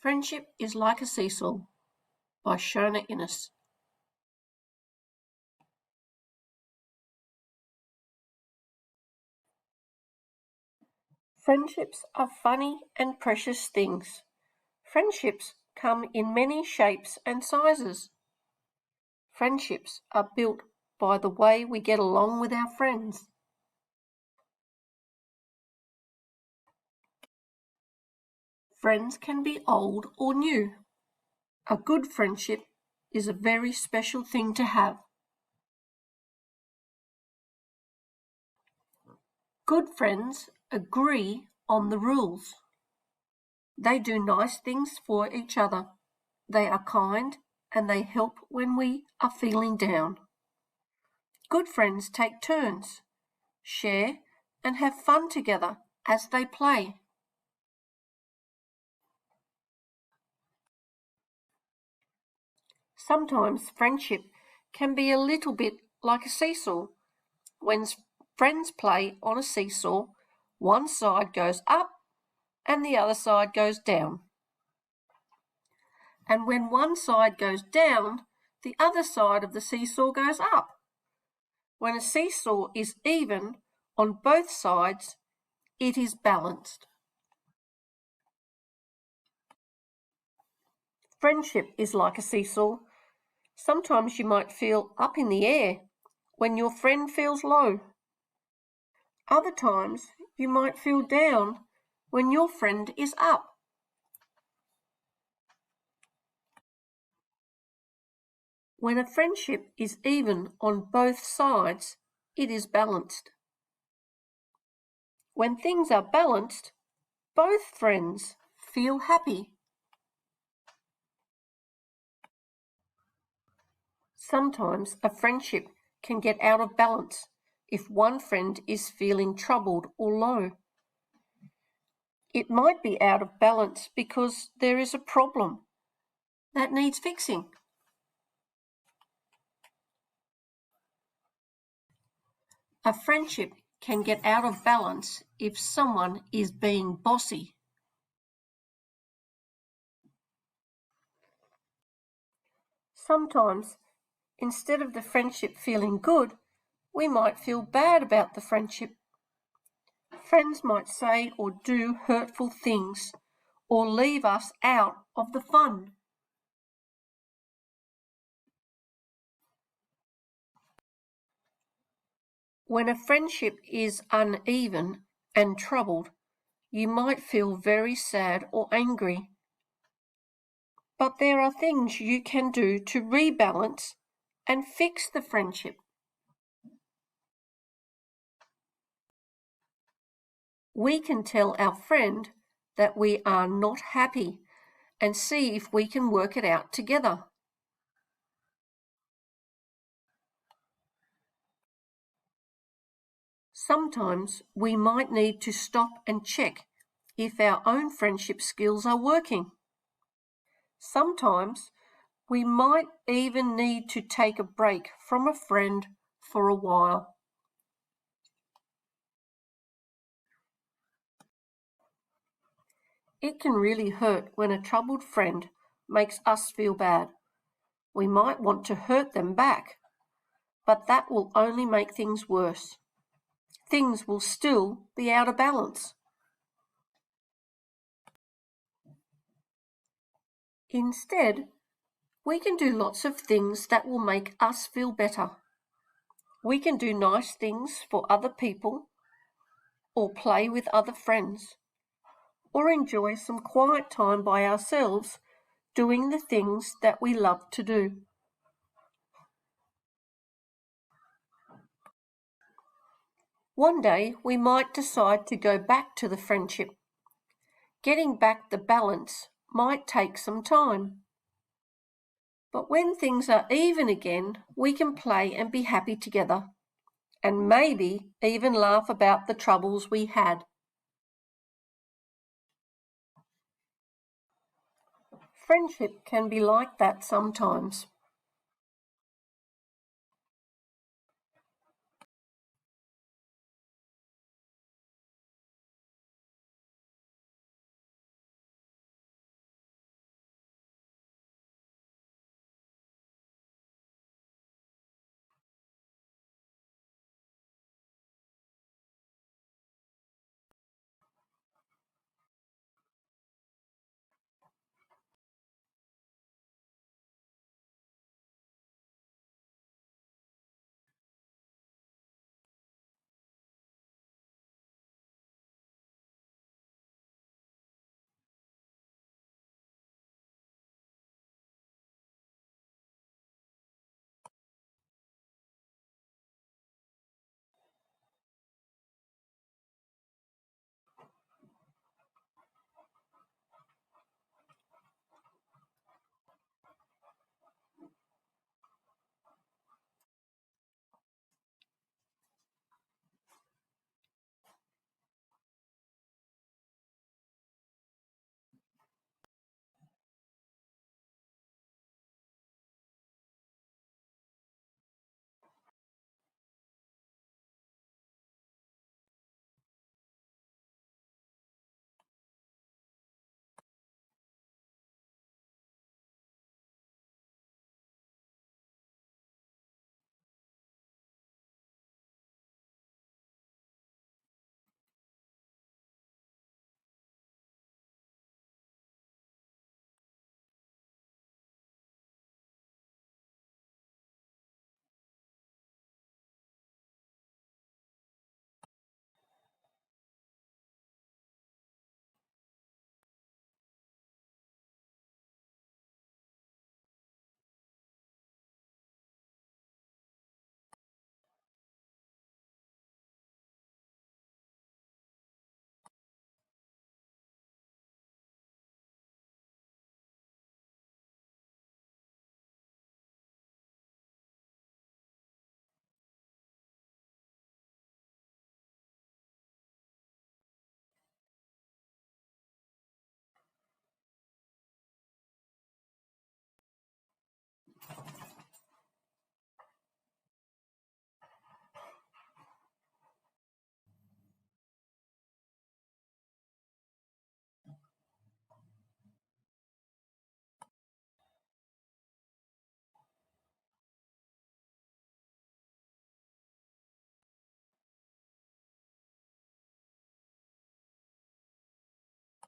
Friendship is like a seesaw by Shona. Friendships are funny and precious things. Friendships come in many shapes and sizes. Friendships are built by the way we get along with our friends. Friends can be old or new. A good friendship is a very special thing to have. Good friends agree on the rules. They do nice things for each other. They are kind and they help when we are feeling down. Good friends take turns, share, and have fun together as they play. Sometimes friendship can be a little bit like a seesaw. When friends play on a seesaw, one side goes up and the other side goes down. And when one side goes down, the other side of the seesaw goes up. When a seesaw is even on both sides, it is balanced. Friendship is like a seesaw. Sometimes you might feel up in the air when your friend feels low. Other times you might feel down when your friend is up. When a friendship is even on both sides, it is balanced. When things are balanced, both friends feel happy. Sometimes a friendship can get out of balance if one friend is feeling troubled or low. It might be out of balance because there is a problem that needs fixing. A friendship can get out of balance if someone is being bossy. Sometimes, instead of the friendship feeling good, we might feel bad about the friendship. Friends might say or do hurtful things or leave us out of the fun. When a friendship is uneven and troubled, you might feel very sad or angry. But there are things you can do to rebalance and fix the friendship. We can tell our friend that we are not happy and see if we can work it out together. Sometimes we might need to stop and check if our own friendship skills are working. Sometimes we might even need to take a break from a friend for a while. It can really hurt when a troubled friend makes us feel bad. We might want to hurt them back, but that will only make things worse. Things will still be out of balance. Instead, we can do lots of things that will make us feel better. We can do nice things for other people, or play with other friends, or enjoy some quiet time by ourselves doing the things that we love to do. One day we might decide to go back to the friendship. Getting back the balance might take some time. But when things are even again, we can play and be happy together, and maybe even laugh about the troubles we had. Friendship can be like that sometimes.